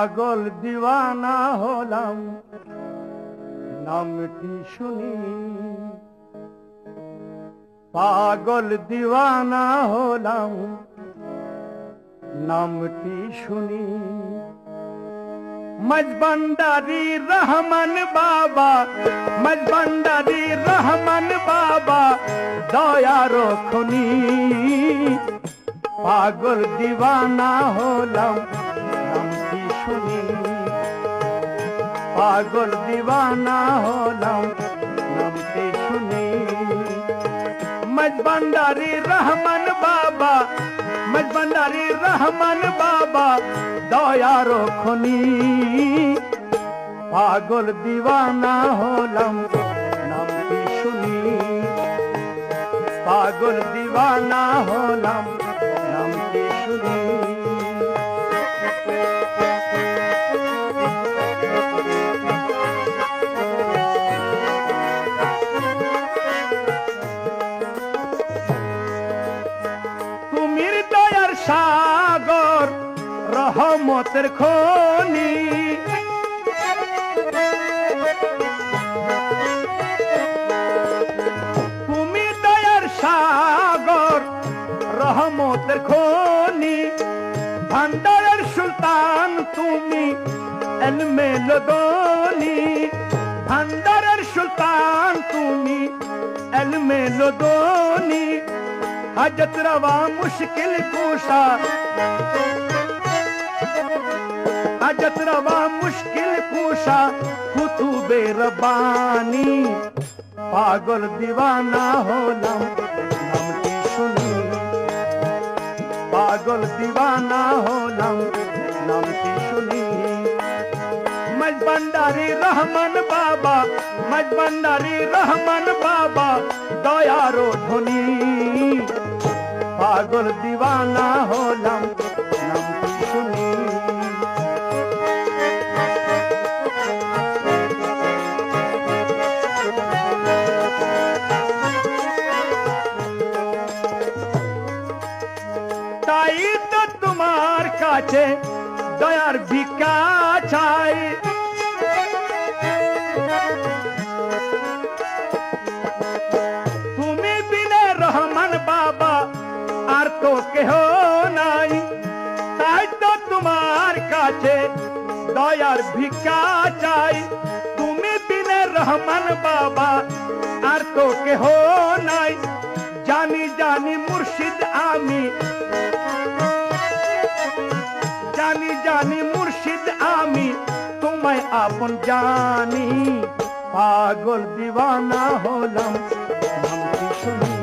পাগল দিওয়ানা হলাম নামটি শুনি, পাগল দিওয়ানা হলাম নামটি শুনি। মজবন্দারি রহমান বাবা, মজবন্দারি রহমান বাবা দয়ার খনি, পাগল দিওয়ানা হলাম নামটি শুনি, পাগল দিওয়ানা হলাম নামটি শুনি। মজবন্দারি রহমান বাবা, মজবন্দারি রহমান বাবা দয়ার খনি, পাগল দিওয়ানা হলাম নামটি শুনি, পাগল দিওয়ানা হলাম নামটি শুনি। তুমির দয়ার সাগর রহমতের খনি, তুমি দয়ার সাগর রহমতের খনি, ভান্ডারের সুলতান তুমি এলমে লদনি, ভান্ডারের সুলতান তুমি এলমে লদনি। হাজত রওয়া মুশকিল কুশা, হাজত রওয়া মুশকিল কুশা কুতুবে রব্বাनी, পাগল দিওয়ানা হলাম নামটি শুনি, পাগল দিওয়ানা হলাম নামটি শুনি। মজবন্দারি রহমান বাবা, মজবন্দারি রহমান বাবা দয়ার ধনী, পাগল দিওয়ানা হলাম নামটি শুনি। তাই তো তোমার কাছে দয়ার ভিক্ষা চাই, তুমি বিনে রহমান বাবা আর তো কেহ নাই, তাই তো তোমার কাছে দয়ার ভিক্ষা চাই, তুমি বিনে রহমান বাবা আর তো কেহ নাই। জানি জানি মুর্শিদ আমি, জানি জানি মুর্শিদ আমি তোমায় আপন জানি, পাগল দিওয়ানা হলাম নামটি শুনি,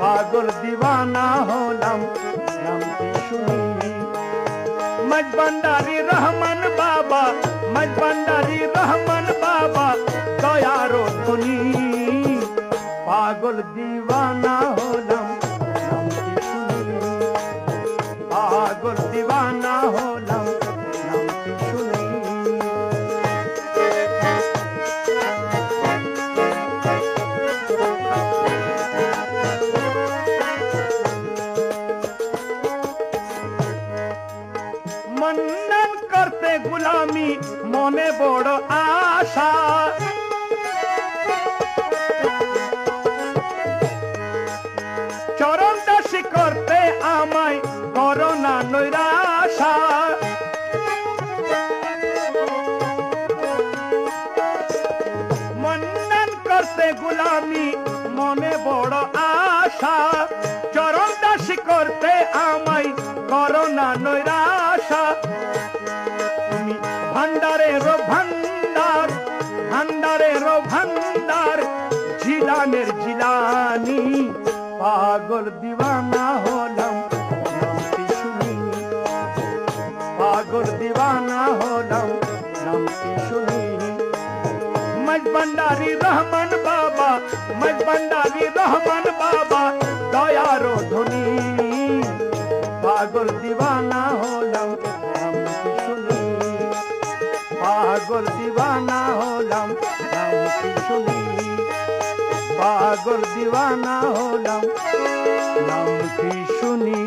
পাগল দিওয়ানা হলাম নামটি শুনি। মজবন্দারি রহমান বাবা, মজবন্দারি রহমান বাবা দয়ার ধনী, পাগল দিওয়ানা হলাম নামটি শুনি, পাগল দিওয়ানা হলাম নামটি শুনি। মন্নন করতে গুলামি মনে বড় আশা, চরণ দাসী করতে আমায় করোনা নৈরাশা। মন্নন করতে গুলামি মনে বড় আশা, চরণ দাসী করতে আমায় করোনা নৈরাশা। তুমি ভান্ডারের ভান্ডার, ভান্ডারের ভান্ডার জিলানের জিলানি, পাগল দিওয়ানা হলাম নামটি শুনি, পাগল দিওয়ানা হলাম নামটি শুনি। মজবন্দারি রহমান বাবা, মজবন্দারি রহমান বাবা দয়ার ধনী, পাগল দিওয়ানা হলাম নামটি শুনি, পাগল দিওয়ানা হলাম নামটি শুনি, পাগল দিওয়ানা হলাম নামটি শুনি।